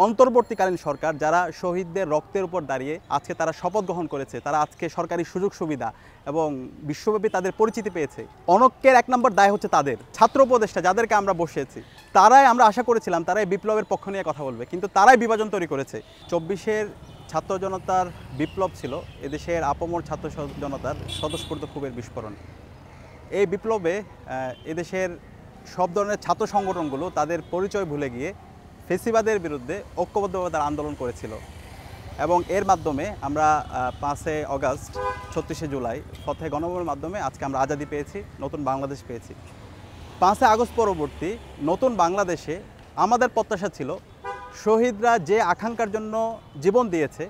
অন্তর্বর্তীকালীন সরকার যারা শহীদদের রক্তের উপর দাঁড়িয়ে আজকে তারা শপথ গ্রহণ করেছে, তারা আজকে সরকারি সুযোগ সুবিধা এবং বিশ্বব্যাপী তাদের পরিচিতি পেয়েছে। অনক্যের 1 নম্বর দায় হচ্ছে তাদের ছাত্র উপদেষ্টা যাদেরকে আমরা বসিয়েছি। তারাই আমরা আশা করেছিলাম তারাই বিপ্লবের পক্ষ নিয়ে কথা বলবে, কিন্তু তারাই বিভাজন তৈরি করেছে। 24-এর ছাত্র জনতার বিপ্লব ছিল এদেশের আপামর ছাত্র জনতার স্বতঃস্ফূর্ত ক্ষোভের বিস্ফোরণ। এই বিপ্লবে এদেশের সব ধরনের ছাত্র সংগঠনগুলো তাদের পরিচয় ভুলে গিয়ে ফেসিবাদের বিরুদ্ধে ঐক্যবদ্ধভাবে তারা আন্দোলন করেছিল এবং এর মাধ্যমে আমরা 5 অগাস্ট 36 জুলাই ফতে গণভবনের মাধ্যমে আজকে আমরা আজাদি পেয়েছি, নতুন বাংলাদেশ পেয়েছি। 5 আগস্ট পরবর্তী নতুন বাংলাদেশে আমাদের প্রত্যাশা ছিল শহীদরা যে আকাঙ্ক্ষার জন্য জীবন দিয়েছে,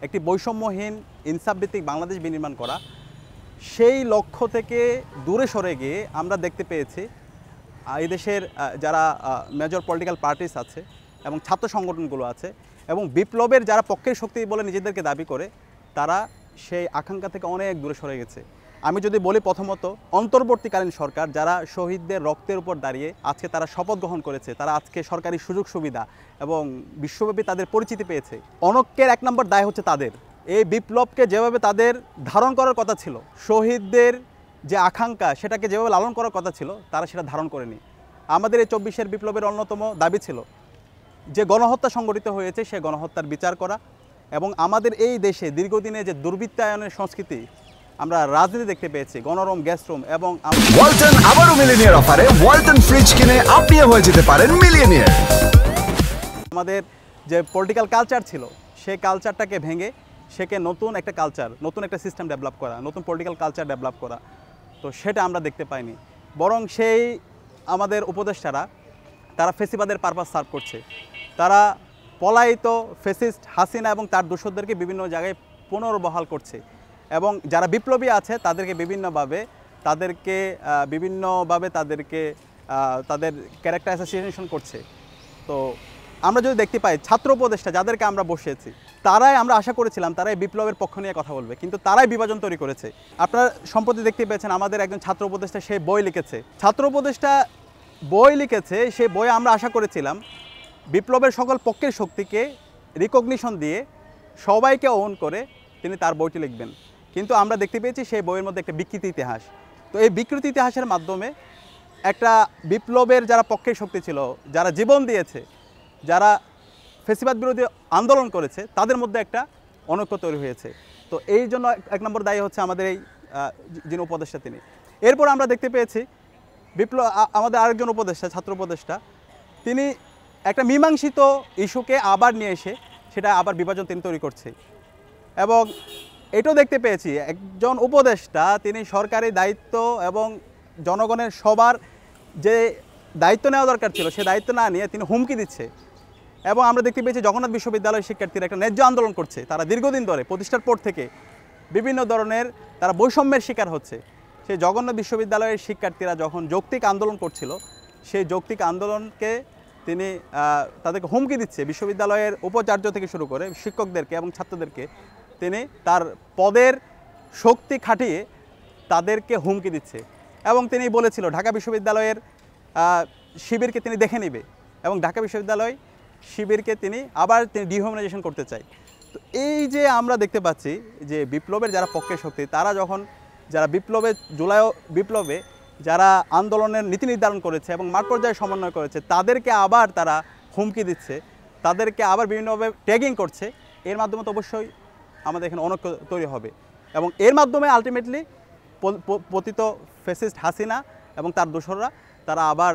একটি বৈষম্যহীন ইনসাফভিত্তিক বাংলাদেশ বিনির্মাণ করা, সেই লক্ষ্য থেকে দূরে সরে গিয়ে আমরা দেখতে পেয়েছি এই দেশের যারা মেজর পলিটিক্যাল পার্টিস আছে এবং ছাত্র সংগঠনগুলো আছে এবং বিপ্লবের যারা পক্ষের শক্তি বলে নিজেদেরকে দাবি করে, তারা সেই আকাঙ্ক্ষা থেকে অনেক দূরে সরে গেছে। আমি যদি বলি, প্রথমত অন্তর্বর্তীকালীন সরকার যারা শহীদদের রক্তের উপর দাঁড়িয়ে আজকে তারা শপথ গ্রহণ করেছে, তারা আজকে সরকারি সুযোগ সুবিধা এবং বিশ্বব্যাপী তাদের পরিচিতি পেয়েছে। অনক্যের 1 নম্বর দায় হচ্ছে তাদের। এই বিপ্লবকে যেভাবে তাদের ধারণ করার কথা ছিল, শহীদদের যে আকাঙ্ক্ষা সেটাকে যেভাবে লালন করার কথা ছিল, তারা সেটা ধারণ করেনি। আমাদের এই 24-এর বিপ্লবের অন্যতম দাবি ছিল যে গণহত্যা সংগঠিত হয়েছে সেই গণহত্যার বিচার করা এবং আমাদের এই দেশে দীর্ঘদিনে যে দুর্বৃত্তায়নের সংস্কৃতি আমরা রাজনীতি দেখতে পেয়েছি, গণরুম, গেস্ট রুম এবং ওয়ালটন আবারও মিলিয়নিয়ার অফারে ওয়ালটন ফ্রিজ কিনে আপনিও হয়ে যেতে পারেন মিলিয়নিয়ার। আমাদের যে পলিটিক্যাল কালচার ছিল সেই কালচারটাকে ভেঙে সেকে নতুন একটা কালচার, নতুন একটা সিস্টেম ডেভেলপ করা, নতুন পলিটিক্যাল কালচার ডেভেলপ করা, তো সেটা আমরা দেখতে পাইনি। বরং সেই আমাদের উপদেষ্টারা তারা ফেসিবাদের পারপাস সার্ভ করছে। তারা পলায়িত ফেসিস্ট হাসিনা এবং তার দোসরদেরকে বিভিন্ন জায়গায় পুনর্বহাল করছে এবং যারা বিপ্লবী আছে তাদেরকে বিভিন্নভাবে তাদের ক্যারেক্টার অ্যাসোসিয়েশন করছে। তো আমরা যদি দেখতে পাই ছাত্র উপদেষ্টা যাদেরকে আমরা বসিয়েছি, তারাই আমরা আশা করেছিলাম তারাই বিপ্লবের পক্ষ নিয়ে কথা বলবে, কিন্তু তারাই বিভাজন তৈরি করেছে। আপনারা সম্প্রতি দেখতে পেয়েছেন আমাদের একজন ছাত্র উপদেষ্টা সে বই লিখেছে, ছাত্র উপদেষ্টা বই লিখেছে। সেই বইয়ে আমরা আশা করেছিলাম বিপ্লবের সকল পক্ষের শক্তিকে রিকগনিশন দিয়ে সবাইকে ওন করে তিনি তার বইটি লিখবেন, কিন্তু আমরা দেখতে পেয়েছি সেই বইয়ের মধ্যে একটা বিকৃত ইতিহাস। তো এই বিকৃত ইতিহাসের মাধ্যমে একটা বিপ্লবের যারা পক্ষের শক্তি ছিল, যারা জীবন দিয়েছে, যারা ফেসিবাদ বিরোধী আন্দোলন করেছে, তাদের মধ্যে একটা অনৈক্য তৈরি হয়েছে। তো এই জন্য 1 নম্বর দায়ী হচ্ছে আমাদের এই যিনি উপদেষ্টা তিনি। এরপর আমরা দেখতে পেয়েছি আমাদের আরেকজন উপদেষ্টা, ছাত্র উপদেষ্টা, তিনি একটা মীমাংসিত ইস্যুকে আবার নিয়ে এসে সেটা আবার বিভাজন তিনি তৈরি করছে এবং এটাও দেখতে পেয়েছি একজন উপদেষ্টা তিনি সরকারি দায়িত্ব এবং জনগণের সবার যে দায়িত্ব নেওয়া দরকার ছিল সে দায়িত্ব না নিয়ে তিনি হুমকি দিচ্ছে। এবং আমরা দেখতে পেয়েছি জগন্নাথ বিশ্ববিদ্যালয়ের শিক্ষার্থীরা একটা ন্যায্য আন্দোলন করছে। তারা দীর্ঘদিন ধরে প্রতিষ্ঠার পর থেকে বিভিন্ন ধরনের তারা বৈষম্যের শিকার হচ্ছে। সেই জগন্নাথ বিশ্ববিদ্যালয়ের শিক্ষার্থীরা যখন যৌক্তিক আন্দোলন করছিল, সেই যৌক্তিক আন্দোলনকে তিনি তাদেরকে হুমকি দিচ্ছে। বিশ্ববিদ্যালয়ের উপাচার্য থেকে শুরু করে শিক্ষকদেরকে এবং ছাত্রদেরকে তিনি তার পদের শক্তি খাটিয়ে তাদেরকে হুমকি দিচ্ছে এবং তিনি বলেছিল ঢাকা বিশ্ববিদ্যালয়ের শিবিরকে তিনি দেখে নেবে এবং ঢাকা বিশ্ববিদ্যালয় শিবিরকে তিনি ডিহিউম্যানাইজেশন করতে চায়। তো এই যে আমরা দেখতে পাচ্ছি যে বিপ্লবের যারা পক্ষের শক্তি, তারা যারা জুলাই বিপ্লবে যারা আন্দোলনের নীতি নির্ধারণ করেছে এবং মাঠ পর্যায়ে সমন্বয় করেছে, তাদেরকে আবার তারা হুমকি দিচ্ছে, তাদেরকে আবার বিভিন্নভাবে ট্যাগিং করছে। এর মাধ্যমে তো অবশ্যই আমাদের এখানে অনৈক্য তৈরি হবে এবং এর মাধ্যমে আলটিমেটলি পতিত ফ্যাসিস্ট হাসিনা এবং তার দোসররা তারা আবার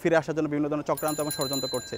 ফিরে আসার জন্য বিভিন্ন ধরনের চক্রান্ত এবং ষড়যন্ত্র করছে।